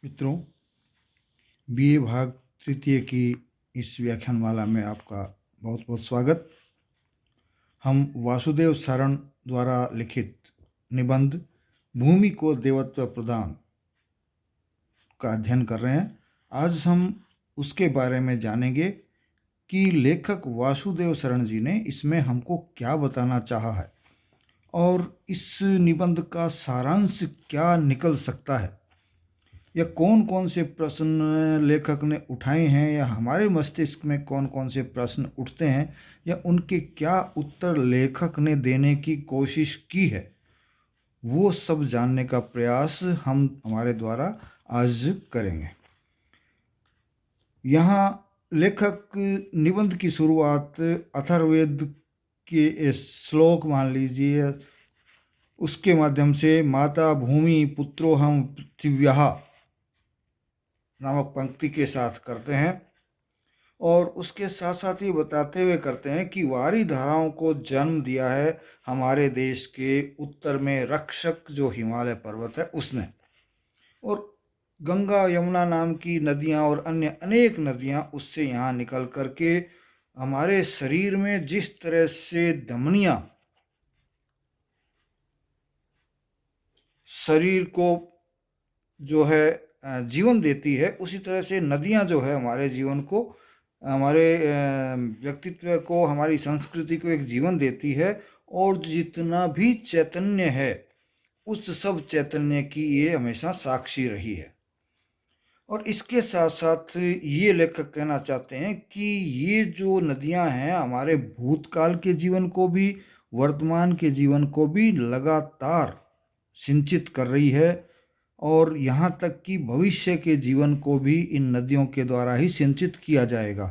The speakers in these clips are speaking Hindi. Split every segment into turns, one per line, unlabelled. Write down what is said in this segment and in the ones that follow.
मित्रों, बीए भाग तृतीय की इस व्याख्यानमाला में आपका बहुत बहुत स्वागत। हम वासुदेव सारण द्वारा लिखित निबंध भूमि को देवत्व प्रदान का अध्ययन कर रहे हैं। आज हम उसके बारे में जानेंगे कि लेखक वासुदेव शरण जी ने इसमें हमको क्या बताना चाहा है और इस निबंध का सारांश क्या निकल सकता है, या कौन कौन से प्रश्न लेखक ने उठाए हैं, या हमारे मस्तिष्क में कौन कौन से प्रश्न उठते हैं, या उनके क्या उत्तर लेखक ने देने की कोशिश की है, वो सब जानने का प्रयास हम हमारे द्वारा आज करेंगे। यहाँ लेखक निबंध की शुरुआत अथर्ववेद के श्लोक मान लीजिए उसके माध्यम से माता भूमि पुत्रोहम पृथिव्याः नामक पंक्ति के साथ करते हैं, और उसके साथ साथ ये बताते हुए करते हैं कि वारी धाराओं को जन्म दिया है हमारे देश के उत्तर में रक्षक जो हिमालय पर्वत है उसने, और गंगा यमुना नाम की नदियां और अन्य अनेक नदियां उससे यहाँ निकल करके हमारे शरीर में जिस तरह से धमनियां शरीर को जो है जीवन देती है, उसी तरह से नदियां जो है हमारे जीवन को, हमारे व्यक्तित्व को, हमारी संस्कृति को एक जीवन देती है, और जितना भी चैतन्य है उस सब चैतन्य की ये हमेशा साक्षी रही है। और इसके साथ साथ ये लेखक कहना चाहते हैं कि ये जो नदियां हैं हमारे भूतकाल के जीवन को भी, वर्तमान के जीवन को भी लगातार सिंचित कर रही है, और यहाँ तक कि भविष्य के जीवन को भी इन नदियों के द्वारा ही सिंचित किया जाएगा।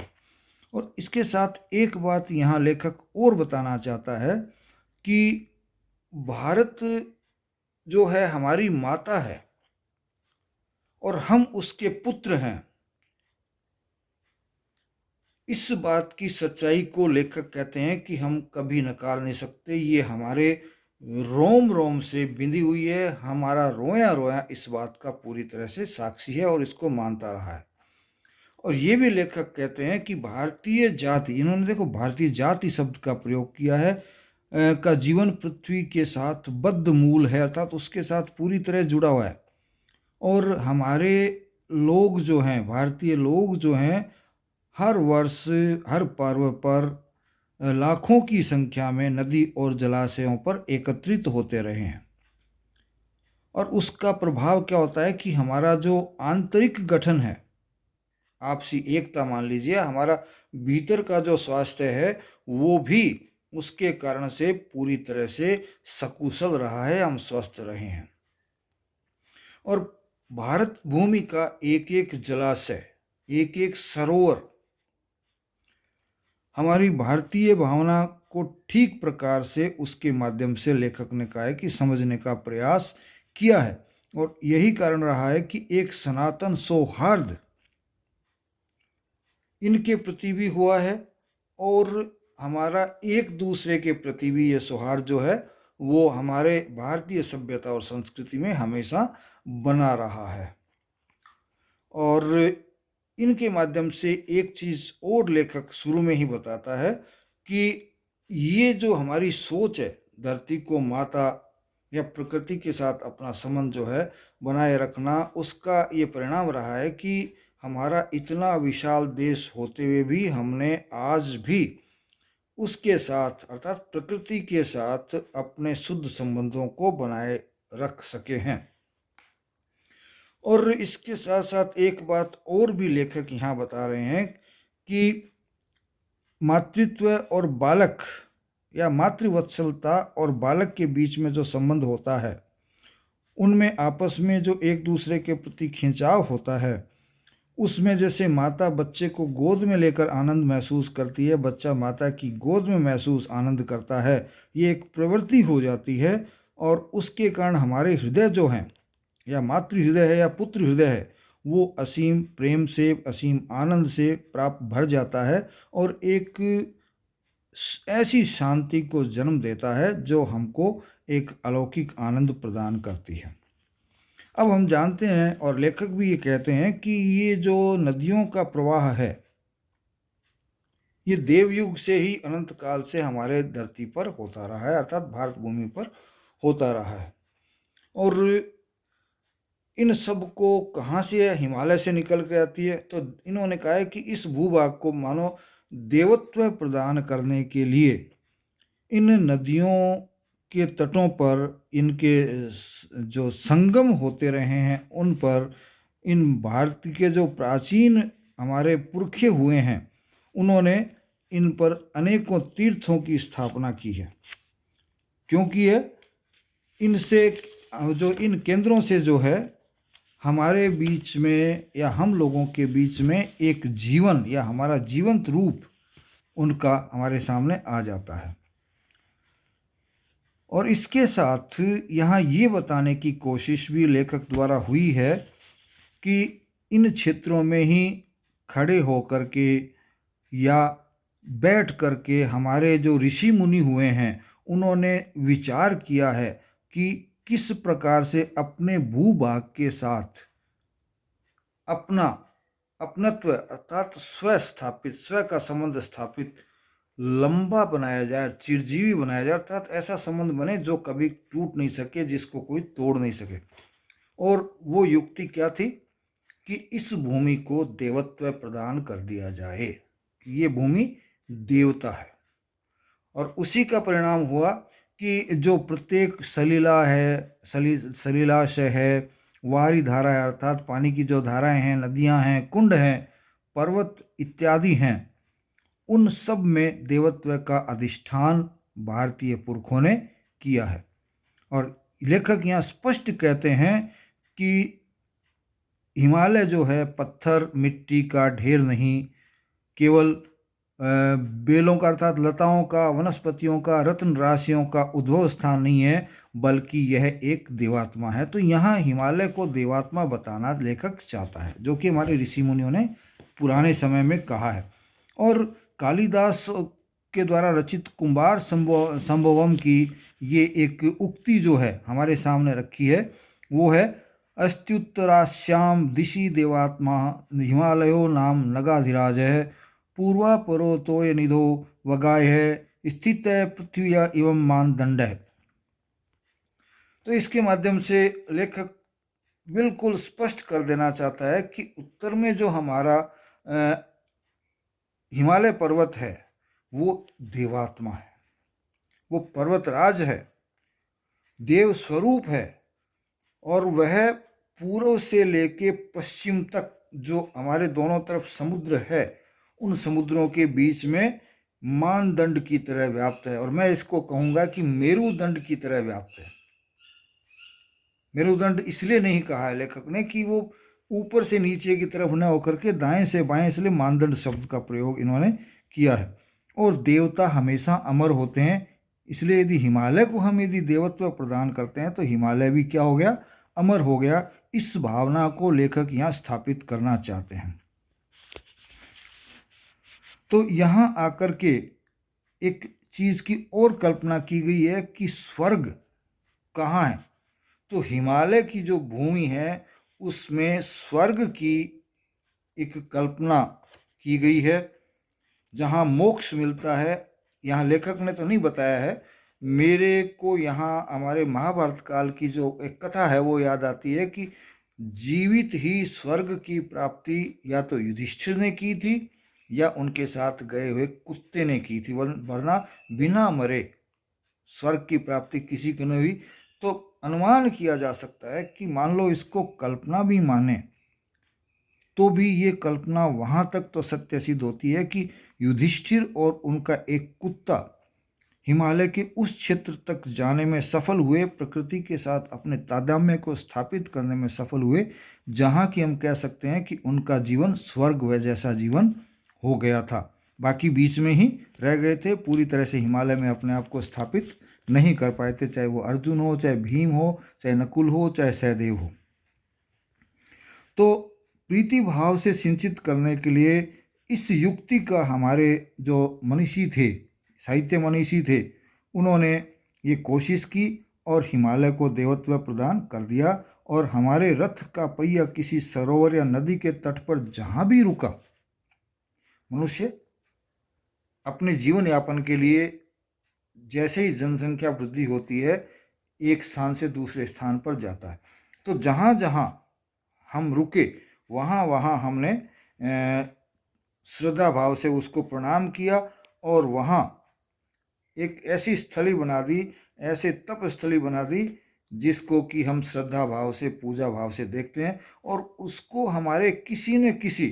और इसके साथ एक बात यहाँ लेखक और बताना चाहता है कि भारत जो है हमारी माता है और हम उसके पुत्र हैं। इस बात की सच्चाई को लेखक कहते हैं कि हम कभी नकार नहीं सकते। ये हमारे रोम रोम से बिंदी हुई है, हमारा रोया रोया इस बात का पूरी तरह से साक्षी है और इसको मानता रहा है। और ये भी लेखक कहते हैं कि भारतीय जाति, इन्होंने देखो भारतीय जाति शब्द का प्रयोग किया है, का जीवन पृथ्वी के साथ बद्ध मूल है, अर्थात उसके साथ पूरी तरह जुड़ा हुआ है। और हमारे लोग जो हैं, भारतीय लोग जो हैं, हर वर्ष हर पर्व पर लाखों की संख्या में नदी और जलाशयों पर एकत्रित होते रहे हैं। और उसका प्रभाव क्या होता है कि हमारा जो आंतरिक गठन है, आपसी एकता मान लीजिए, हमारा भीतर का जो स्वास्थ्य है वो भी उसके कारण से पूरी तरह से सकुशल रहा है, हम स्वस्थ रहे हैं। और भारत भूमि का एक एक जलाशय, एक एक सरोवर हमारी भारतीय भावना को ठीक प्रकार से उसके माध्यम से लेखक ने कहा है कि समझने का प्रयास किया है। और यही कारण रहा है कि एक सनातन सौहार्द इनके प्रति भी हुआ है, और हमारा एक दूसरे के प्रति भी ये सौहार्द जो है वो हमारे भारतीय सभ्यता और संस्कृति में हमेशा बना रहा है। और इनके माध्यम से एक चीज़ और लेखक शुरू में ही बताता है कि ये जो हमारी सोच है, धरती को माता या प्रकृति के साथ अपना संबंध जो है बनाए रखना, उसका ये परिणाम रहा है कि हमारा इतना विशाल देश होते हुए भी हमने आज भी उसके साथ, अर्थात प्रकृति के साथ, अपने शुद्ध संबंधों को बनाए रख सके हैं। और इसके साथ साथ एक बात और भी लेखक यहाँ बता रहे हैं कि मातृत्व और बालक, या मातृवत्सलता और बालक के बीच में जो संबंध होता है, उनमें आपस में जो एक दूसरे के प्रति खिंचाव होता है, उसमें जैसे माता बच्चे को गोद में लेकर आनंद महसूस करती है, बच्चा माता की गोद में महसूस आनंद करता है, ये एक प्रवृत्ति हो जाती है। और उसके कारण हमारे हृदय जो हैं, या मातृ हृदय है या पुत्र हृदय है, वो असीम प्रेम से, असीम आनंद से प्राप्त भर जाता है, और एक ऐसी शांति को जन्म देता है जो हमको एक अलौकिक आनंद प्रदान करती है। अब हम जानते हैं और लेखक भी ये कहते हैं कि ये जो नदियों का प्रवाह है, ये देवयुग से ही अनंत काल से हमारे धरती पर होता रहा है, अर्थात भारत भूमि पर होता रहा है। और इन सब को कहाँ से, हिमालय से निकल के आती है। तो इन्होंने कहा है कि इस भूभाग को मानो देवत्व प्रदान करने के लिए इन नदियों के तटों पर इनके जो संगम होते रहे हैं, उन पर इन भारत के जो प्राचीन हमारे पुरखे हुए हैं, उन्होंने इन पर अनेकों तीर्थों की स्थापना की है। क्योंकि ये इनसे जो इन केंद्रों से जो है हमारे बीच में या हम लोगों के बीच में एक जीवन या हमारा जीवंत रूप उनका हमारे सामने आ जाता है। और इसके साथ यहाँ ये बताने की कोशिश भी लेखक द्वारा हुई है कि इन क्षेत्रों में ही खड़े होकर के या बैठ करके हमारे जो ऋषि मुनि हुए हैं, उन्होंने विचार किया है कि किस प्रकार से अपने भूभाग के साथ अपना अपनत्व अर्थात स्व स्थापित, स्व का संबंध स्थापित लंबा बनाया जाए, चिरजीवी बनाया जाए, अर्थात ऐसा संबंध बने जो कभी टूट नहीं सके, जिसको कोई तोड़ नहीं सके। और वो युक्ति क्या थी कि इस भूमि को देवत्व प्रदान कर दिया जाए, ये भूमि देवता है। और उसी का परिणाम हुआ कि जो प्रत्येक सलीला है, सलीलाशय है, वारी धारा है, अर्थात पानी की जो धाराएं हैं, नदियां हैं, कुंड हैं, पर्वत इत्यादि हैं, उन सब में देवत्व का अधिष्ठान भारतीय पुरखों ने किया है। और लेखक यहाँ स्पष्ट कहते हैं कि हिमालय जो है पत्थर मिट्टी का ढेर नहीं, केवल बेलों का अर्थात लताओं का, वनस्पतियों का, रत्न राशियों का उद्भव स्थान नहीं है, बल्कि यह एक देवात्मा है। तो यहाँ हिमालय को देवात्मा बताना लेखक चाहता है, जो कि हमारे ऋषि मुनियों ने पुराने समय में कहा है। और कालिदास के द्वारा रचित कुंभार संभवम की ये एक उक्ति जो है हमारे सामने रखी है, वो है अस्त्युत्तराश्याम दिशि देवात्मा हिमालयो नाम नगाधिराज है, पूर्वा परो तोय निधो वगाय है, स्थित पृथ्वी एवं मानदंड है। तो इसके माध्यम से लेखक बिल्कुल स्पष्ट कर देना चाहता है कि उत्तर में जो हमारा हिमालय पर्वत है वो देवात्मा है, वो पर्वतराज है, देव स्वरूप है। और वह पूर्व से लेके पश्चिम तक जो हमारे दोनों तरफ समुद्र है, उन समुद्रों के बीच में मानदंड की तरह व्याप्त है। और मैं इसको कहूँगा कि मेरुदंड की तरह व्याप्त है। मेरुदंड इसलिए नहीं कहा है लेखक ने कि वो ऊपर से नीचे की तरफ न होकर के दाएं से बाएं, इसलिए मानदंड शब्द का प्रयोग इन्होंने किया है। और देवता हमेशा अमर होते हैं, इसलिए यदि हिमालय को हम यदि देवत्व प्रदान करते हैं तो हिमालय भी क्या हो गया, अमर हो गया। इस भावना को लेखक यहाँ स्थापित करना चाहते हैं। तो यहाँ आकर के एक चीज की और कल्पना की गई है कि स्वर्ग कहाँ है। तो हिमालय की जो भूमि है उसमें स्वर्ग की एक कल्पना की गई है, जहाँ मोक्ष मिलता है। यहाँ लेखक ने तो नहीं बताया है, मेरे को यहाँ हमारे महाभारत काल की जो एक कथा है वो याद आती है कि जीवित ही स्वर्ग की प्राप्ति या तो युधिष्ठिर ने की थी या उनके साथ गए हुए कुत्ते ने की थी, वरना बिना मरे स्वर्ग की प्राप्ति किसी को नहीं हुई। तो अनुमान किया जा सकता है कि मान लो इसको कल्पना भी माने तो भी ये कल्पना वहाँ तक तो सत्य सिद्ध होती है कि युधिष्ठिर और उनका एक कुत्ता हिमालय के उस क्षेत्र तक जाने में सफल हुए, प्रकृति के साथ अपने तादाम्य को स्थापित करने में सफल हुए, जहाँ कि हम कह सकते हैं कि उनका जीवन स्वर्ग व जैसा जीवन हो गया था। बाकी बीच में ही रह गए थे, पूरी तरह से हिमालय में अपने आप को स्थापित नहीं कर पाए थे, चाहे वो अर्जुन हो, चाहे भीम हो, चाहे नकुल हो, चाहे सहदेव हो। तो प्रीति भाव से सिंचित करने के लिए इस युक्ति का हमारे जो मनीषी थे, साहित्य मनीषी थे, उन्होंने ये कोशिश की और हिमालय को देवत्व प्रदान कर दिया। और हमारे रथ का पहिया किसी सरोवर या नदी के तट पर जहां भी रुका, मनुष्य अपने जीवन यापन के लिए जैसे ही जनसंख्या वृद्धि होती है एक स्थान से दूसरे स्थान पर जाता है। तो जहाँ जहाँ हम रुके वहाँ वहाँ हमने श्रद्धा भाव से उसको प्रणाम किया और वहाँ एक ऐसी स्थली बना दी, ऐसे तप स्थली बना दी जिसको कि हम श्रद्धा भाव से, पूजा भाव से देखते हैं, और उसको हमारे किसी न किसी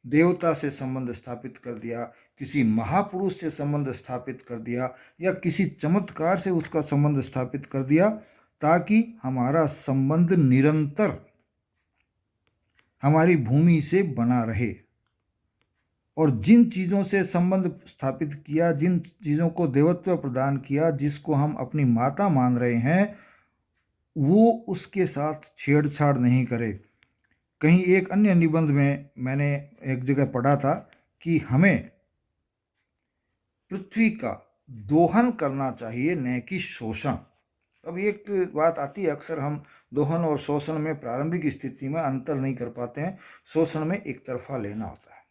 देवता से संबंध स्थापित कर दिया, किसी महापुरुष से संबंध स्थापित कर दिया, या किसी चमत्कार से उसका संबंध स्थापित कर दिया, ताकि हमारा संबंध निरंतर हमारी भूमि से बना रहे। और जिन चीज़ों से संबंध स्थापित किया, जिन चीज़ों को देवत्व प्रदान किया, जिसको हम अपनी माता मान रहे हैं, वो उसके साथ छेड़छाड़ नहीं करे। कहीं एक अन्य निबंध में मैंने एक जगह पढ़ा था कि हमें पृथ्वी का दोहन करना चाहिए, न कि शोषण। अब एक बात आती है, अक्सर हम दोहन और शोषण में प्रारंभिक स्थिति में अंतर नहीं कर पाते हैं। शोषण में एक तरफा लेना होता है,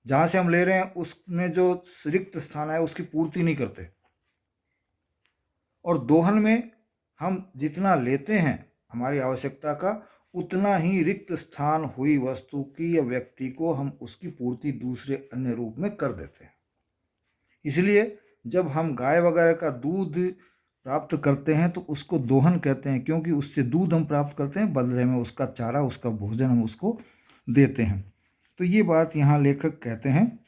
जहाँ से हम ले रहे हैं उसमें जो रिक्त स्थान है उसकी पूर्ति नहीं करते, और दोहन में हम जितना लेते हैं हमारी आवश्यकता का, उतना ही रिक्त स्थान हुई वस्तु की या व्यक्ति को हम उसकी पूर्ति दूसरे अन्य रूप में कर देते हैं। इसलिए जब हम गाय वगैरह का दूध प्राप्त करते हैं तो उसको दोहन कहते हैं, क्योंकि उससे दूध हम प्राप्त करते हैं, बदले में उसका चारा, उसका भोजन हम उसको देते हैं। तो ये बात यहाँ लेखक कहते हैं।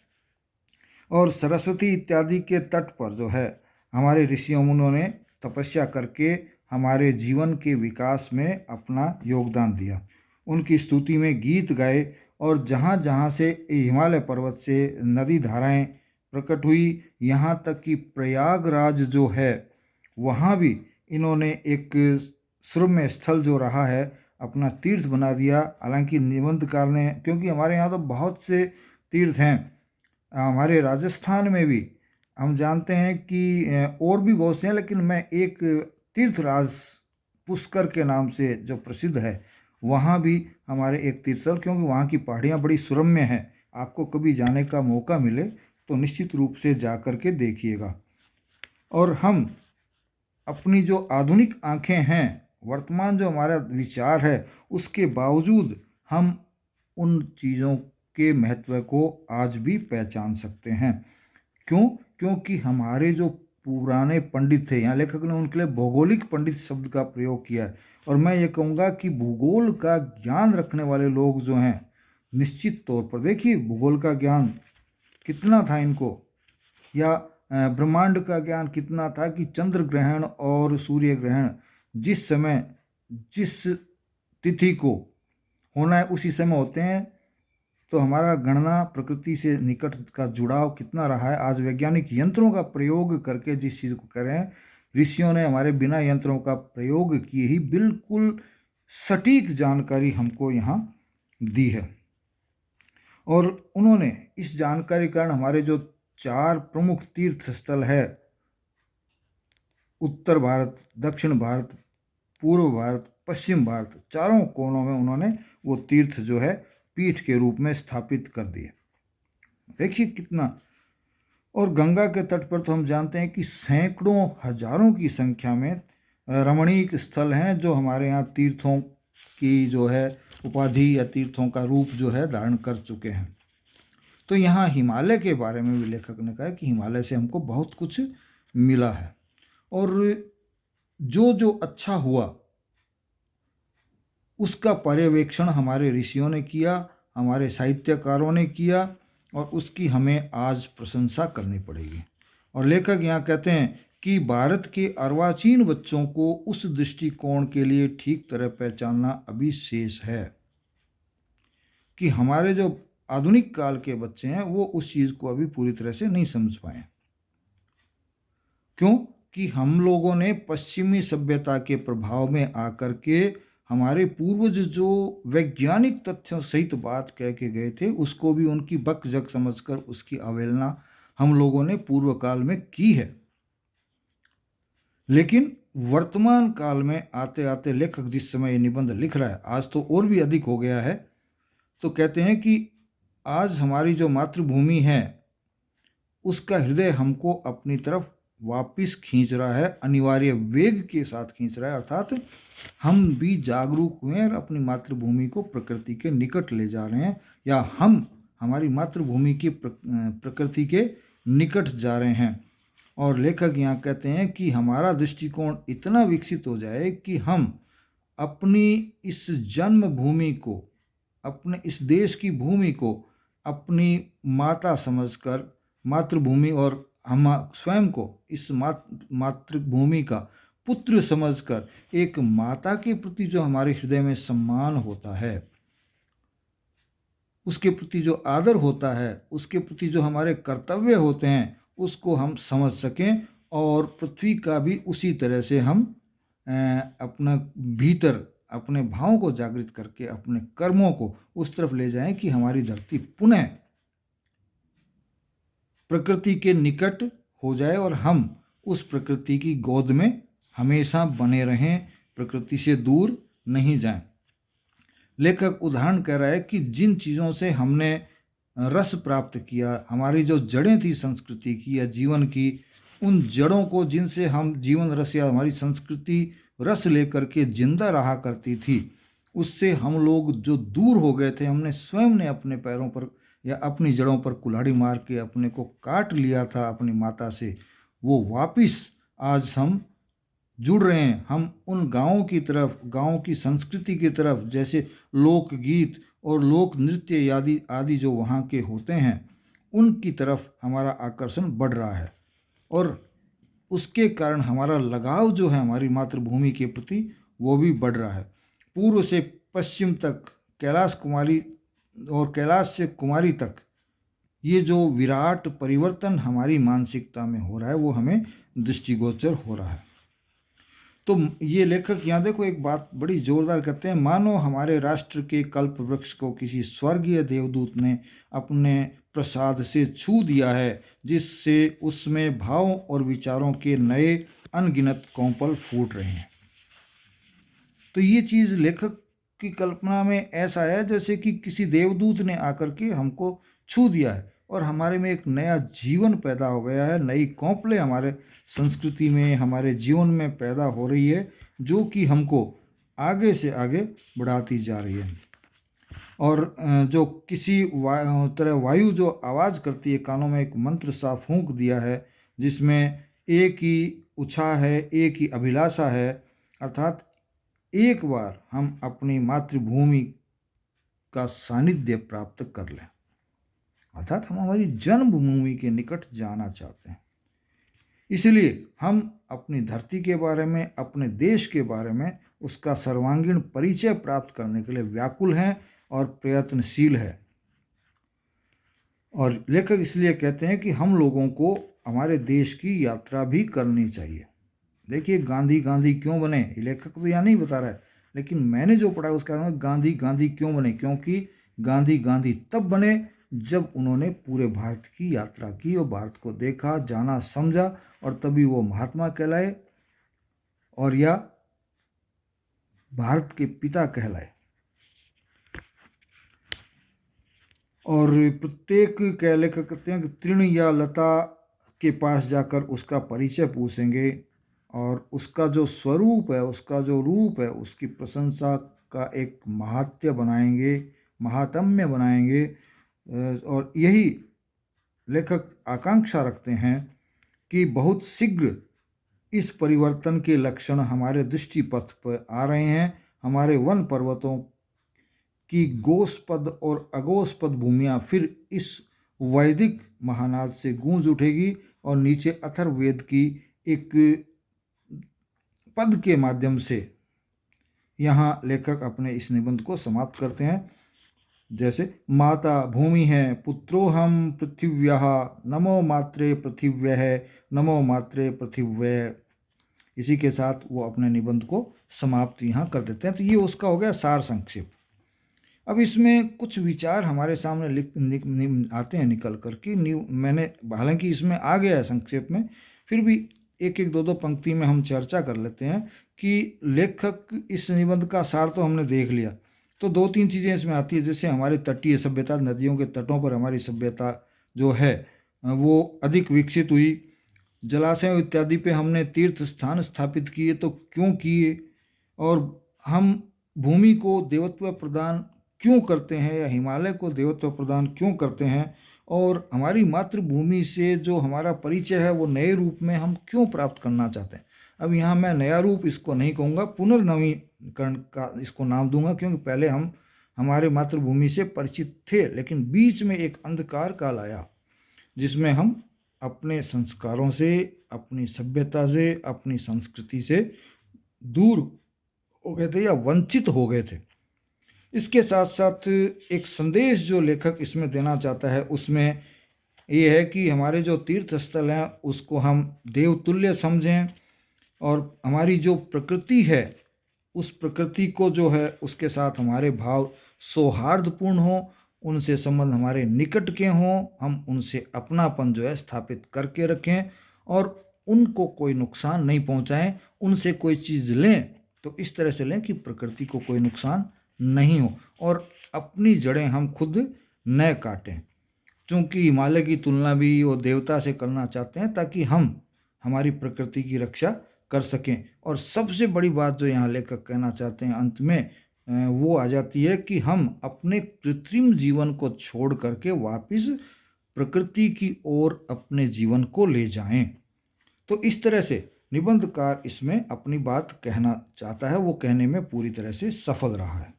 और सरस्वती इत्यादि के तट पर जो है हमारे ऋषियों मुनियों ने तपस्या करके हमारे जीवन के विकास में अपना योगदान दिया। उनकी स्तुति में गीत गाए, और जहाँ जहाँ से हिमालय पर्वत से नदी धाराएं प्रकट हुई, यहाँ तक कि प्रयागराज जो है वहाँ भी इन्होंने एक श्रम्य स्थल जो रहा है अपना तीर्थ बना दिया। हालांकि निबंधकार ने, क्योंकि हमारे यहाँ तो बहुत से तीर्थ हैं, हमारे राजस्थान में भी हम जानते हैं कि और भी बहुत से हैं, लेकिन मैं एक तीर्थराज पुष्कर के नाम से जो प्रसिद्ध है वहाँ भी हमारे एक तीर्थस्थल, क्योंकि वहाँ की पहाड़ियाँ बड़ी सुरम्य हैं। आपको कभी जाने का मौका मिले तो निश्चित रूप से जा कर के देखिएगा। और हम अपनी जो आधुनिक आँखें हैं, वर्तमान जो हमारा विचार है, उसके बावजूद हम उन चीज़ों के महत्व को आज भी पहचान सकते हैं। क्यों? क्योंकि हमारे जो पुराने पंडित थे, यहाँ लेखक ने उनके लिए भौगोलिक पंडित शब्द का प्रयोग किया है, और मैं ये कहूँगा कि भूगोल का ज्ञान रखने वाले लोग जो हैं, निश्चित तौर पर देखिए भूगोल का ज्ञान कितना था इनको, या ब्रह्मांड का ज्ञान कितना था कि चंद्र ग्रहण और सूर्य ग्रहण जिस समय जिस तिथि को होना है उसी समय होते हैं। तो हमारा गणना प्रकृति से निकट का जुड़ाव कितना रहा है। आज वैज्ञानिक यंत्रों का प्रयोग करके जिस चीज़ को कर रहे हैं, ऋषियों ने हमारे बिना यंत्रों का प्रयोग किए ही बिल्कुल सटीक जानकारी हमको यहाँ दी है। और उन्होंने इस जानकारी के कारण हमारे जो 4 प्रमुख तीर्थ स्थल है, उत्तर भारत, दक्षिण भारत, पूर्व भारत, पश्चिम भारत, चारों कोनों में उन्होंने वो तीर्थ जो है पीठ के रूप में स्थापित कर दिए। देखिए कितना। और गंगा के तट पर तो हम जानते हैं कि सैकड़ों हजारों की संख्या में रमणीक स्थल हैं जो हमारे यहाँ तीर्थों की जो है उपाधि या तीर्थों का रूप जो है धारण कर चुके हैं। तो यहाँ हिमालय के बारे में भी लेखक ने कहा कि हिमालय से हमको बहुत कुछ मिला है, और जो जो अच्छा हुआ उसका पर्यवेक्षण हमारे र्षियों ने किया, हमारे साहित्यकारों ने किया, और उसकी हमें आज प्रशंसा करनी पड़ेगी। और लेखक यहाँ कहते हैं कि भारत के अर्वाचीन बच्चों को उस दृष्टिकोण के लिए ठीक तरह पहचानना अभी शेष है कि हमारे जो आधुनिक काल के बच्चे हैं वो उस चीज़ को अभी पूरी तरह से नहीं समझ पाए। क्यों? कि हम लोगों ने पश्चिमी सभ्यता के प्रभाव में आकर के हमारे पूर्वज जो वैज्ञानिक तथ्यों सहित बात कह के गए थे उसको भी उनकी बक जग समझकर उसकी अवहेलना हम लोगों ने पूर्व काल में की है। लेकिन वर्तमान काल में आते आते लेखक जिस समय ये निबंध लिख रहा है, आज तो और भी अधिक हो गया है, तो कहते हैं कि आज हमारी जो मातृभूमि है उसका हृदय हमको अपनी तरफ वापिस खींच रहा है, अनिवार्य वेग के साथ खींच रहा है। अर्थात हम भी जागरूक हुए हैं और अपनी मातृभूमि को प्रकृति के निकट ले जा रहे हैं, या हम हमारी मातृभूमि की प्रकृति के निकट जा रहे हैं। और लेखक यहाँ कहते हैं कि हमारा दृष्टिकोण इतना विकसित हो जाए कि हम अपनी इस जन्मभूमि को, अपने इस देश की भूमि को अपनी माता समझकर, मातृभूमि, और हम स्वयं को इस मातृभूमि का पुत्र समझकर एक माता के प्रति जो हमारे हृदय में सम्मान होता है, उसके प्रति जो आदर होता है, उसके प्रति जो हमारे कर्तव्य होते हैं, उसको हम समझ सकें और पृथ्वी का भी उसी तरह से हम अपना भीतर अपने भावों को जागृत करके अपने कर्मों को उस तरफ ले जाएं कि हमारी धरती पुनः प्रकृति के निकट हो जाए और हम उस प्रकृति की गोद में हमेशा बने रहें, प्रकृति से दूर नहीं जाएं। लेखक उदाहरण कह रहा है कि जिन चीज़ों से हमने रस प्राप्त किया, हमारी जो जड़ें थी संस्कृति की या जीवन की, उन जड़ों को जिनसे हम जीवन रस या हमारी संस्कृति रस लेकर के जिंदा रहा करती थी, उससे हम लोग जो दूर हो गए थे, हमने स्वयं ने अपने पैरों पर या अपनी जड़ों पर कुल्हाड़ी मार के अपने को काट लिया था अपनी माता से, वो वापिस आज हम जुड़ रहे हैं। हम उन गाँवों की तरफ, गाँव की संस्कृति की तरफ, जैसे लोकगीत और लोक नृत्य आदि जो वहाँ के होते हैं, उनकी तरफ हमारा आकर्षण बढ़ रहा है और उसके कारण हमारा लगाव जो है हमारी मातृभूमि के प्रति वो भी बढ़ रहा है। पूर्व से पश्चिम तक, कैलाश कुमारी और कैलाश से कुमारी तक ये जो विराट परिवर्तन हमारी मानसिकता में हो रहा है वो हमें दृष्टिगोचर हो रहा है। तो ये लेखक यहाँ देखो एक बात बड़ी जोरदार कहते हैं, मानो हमारे राष्ट्र के कल्प वृक्ष को किसी स्वर्गीय देवदूत ने अपने प्रसाद से छू दिया है, जिससे उसमें भावों और विचारों के नए अनगिनत कौंपल फूट रहे हैं। तो ये चीज़ लेखक की कल्पना में ऐसा है जैसे कि किसी देवदूत ने आकर के हमको छू दिया है और हमारे में एक नया जीवन पैदा हो गया है, नई कौंपलें हमारे संस्कृति में, हमारे जीवन में पैदा हो रही है, जो कि हमको आगे से आगे बढ़ाती जा रही है। और जो किसी तरह वायु जो आवाज़ करती है, कानों में एक मंत्र सा फूंक दिया है जिसमें एक ही उछा है, एक ही अभिलाषा है, अर्थात एक बार हम अपनी मातृभूमि का सानिध्य प्राप्त कर लें, अर्थात हम हमारी जन्मभूमि के निकट जाना चाहते हैं। इसलिए हम अपनी धरती के बारे में, अपने देश के बारे में, उसका सर्वांगीण परिचय प्राप्त करने के लिए व्याकुल हैं और प्रयत्नशील है। और लेखक इसलिए कहते हैं कि हम लोगों को हमारे देश की यात्रा भी करनी चाहिए। देखिए गांधी गांधी क्यों बने, ये लेखक तो यहाँ नहीं बता रहा है, लेकिन मैंने जो पढ़ा है उसका गांधी गांधी क्यों बने, क्योंकि गांधी गांधी तब बने जब उन्होंने पूरे भारत की यात्रा की और भारत को देखा, जाना, समझा, और तभी वो महात्मा कहलाए और या भारत के पिता कहलाए। और प्रत्येक लेखक कहते हैं कि तृण या लता के पास जाकर उसका परिचय पूछेंगे और उसका जो स्वरूप है, उसका जो रूप है, उसकी प्रशंसा का एक महात्म्य बनाएंगे, महात्म्य बनाएंगे। और यही लेखक आकांक्षा रखते हैं कि बहुत शीघ्र इस परिवर्तन के लक्षण हमारे दृष्टिपथ पर आ रहे हैं। हमारे वन पर्वतों की गोस्पद और अगोस्पद भूमियाँ फिर इस वैदिक महानाद से गूंज उठेगी और नीचे अथर्ववेद की एक पद के माध्यम से यहाँ लेखक अपने इस निबंध को समाप्त करते हैं। जैसे माता भूमि है, पुत्रोहम पृथिव्यः, नमो मात्रे पृथिव्यः, नमो मात्रे पृथिव्यः। इसी के साथ वो अपने निबंध को समाप्त यहाँ कर देते हैं। तो ये उसका हो गया सार संक्षेप। अब इसमें कुछ विचार हमारे सामने आते हैं निकल कर के। मैंने हालांकि इसमें आ गया है संक्षेप में, फिर भी एक एक दो दो पंक्ति में हम चर्चा कर लेते हैं कि लेखक इस निबंध का सार तो हमने देख लिया। तो दो तीन चीज़ें इसमें आती है, जैसे हमारी तटीय सभ्यता, नदियों के तटों पर हमारी सभ्यता जो है वो अधिक विकसित हुई। जलाशयों इत्यादि पे हमने तीर्थ स्थान स्थापित किए, तो क्यों किए, और हम भूमि को देवत्व प्रदान क्यों करते हैं, या हिमालय को देवत्व प्रदान क्यों करते हैं, और हमारी मातृभूमि से जो हमारा परिचय है वो नए रूप में हम क्यों प्राप्त करना चाहते हैं। अब यहाँ मैं नया रूप इसको नहीं कहूँगा, पुनर्नवीकरण का इसको नाम दूंगा, क्योंकि पहले हम हमारे मातृभूमि से परिचित थे, लेकिन बीच में एक अंधकार काल आया जिसमें हम अपने संस्कारों से, अपनी सभ्यता से, अपनी संस्कृति से दूर हो गए थे या वंचित हो गए थे। इसके साथ साथ एक संदेश जो लेखक इसमें देना चाहता है उसमें ये है कि हमारे जो तीर्थ स्थल हैं उसको हम देवतुल्य समझें, और हमारी जो प्रकृति है उस प्रकृति को जो है उसके साथ हमारे भाव सौहार्दपूर्ण हों, उनसे संबंध हमारे निकट के हों, हम उनसे अपनापन जो है स्थापित करके रखें और उनको कोई नुकसान नहीं पहुंचाएं। उनसे कोई चीज़ लें तो इस तरह से लें कि प्रकृति को कोई नुकसान नहीं हो, और अपनी जड़ें हम खुद न काटें। चूँकि हिमालय की तुलना भी वो देवता से करना चाहते हैं ताकि हम हमारी प्रकृति की रक्षा कर सकें। और सबसे बड़ी बात जो यहाँ लेखक कहना चाहते हैं अंत में वो आ जाती है कि हम अपने कृत्रिम जीवन को छोड़ करके वापस प्रकृति की ओर अपने जीवन को ले जाएं। तो इस तरह से निबंधकार इसमें अपनी बात कहना चाहता है, वो कहने में पूरी तरह से सफल रहा है।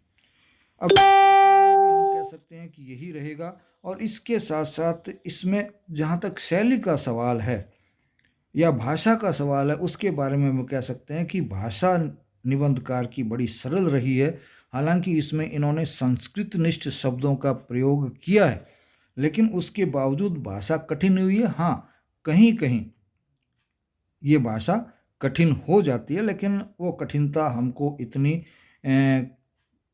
अब हम कह सकते हैं कि यही रहेगा। और इसके साथ साथ इसमें जहाँ तक शैली का सवाल है या भाषा का सवाल है उसके बारे में हम कह सकते हैं कि भाषा निबंधकार की बड़ी सरल रही है। हालांकि इसमें इन्होंने संस्कृत निष्ठ शब्दों का प्रयोग किया है, लेकिन उसके बावजूद भाषा कठिन हुई है। हाँ, कहीं कहीं ये भाषा कठिन हो जाती है, लेकिन वो कठिनता हमको इतनी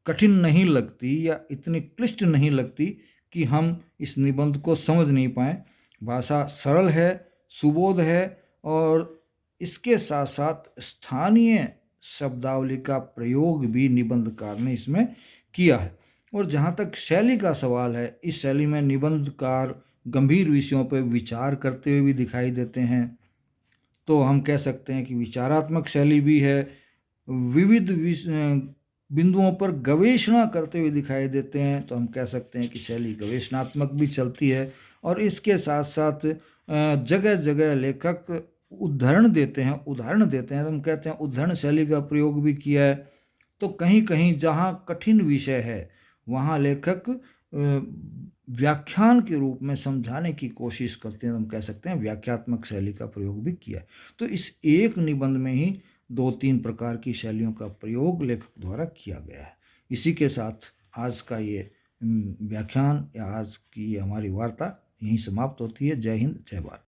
कठिन नहीं लगती या इतनी क्लिष्ट नहीं लगती कि हम इस निबंध को समझ नहीं पाएँ। भाषा सरल है, सुबोध है, और इसके साथ साथ स्थानीय शब्दावली का प्रयोग भी निबंधकार ने इसमें किया है। और जहाँ तक शैली का सवाल है, इस शैली में निबंधकार गंभीर विषयों पर विचार करते हुए भी दिखाई देते हैं। तो हम कह सकते हैं कि विचारात्मक शैली भी है, विविध बिंदुओं पर गवेषणा करते हुए दिखाई देते हैं, तो हम कह सकते हैं कि शैली गवेषणात्मक भी चलती है। और इसके साथ साथ जगह जगह लेखक उदाहरण देते हैं, तो हम कहते हैं उदाहरण शैली का प्रयोग भी किया है। तो कहीं कहीं जहाँ कठिन विषय है वहाँ लेखक व्याख्यान के रूप में समझाने की कोशिश करते हैं, तो हम कह सकते हैं व्याख्यात्मक शैली का प्रयोग भी किया है। तो इस एक निबंध में ही 2-3 प्रकार की शैलियों का प्रयोग लेखक द्वारा किया गया है। इसी के साथ आज का ये व्याख्यान या आज की हमारी वार्ता यहीं समाप्त होती है। जय हिंद, जय भारत।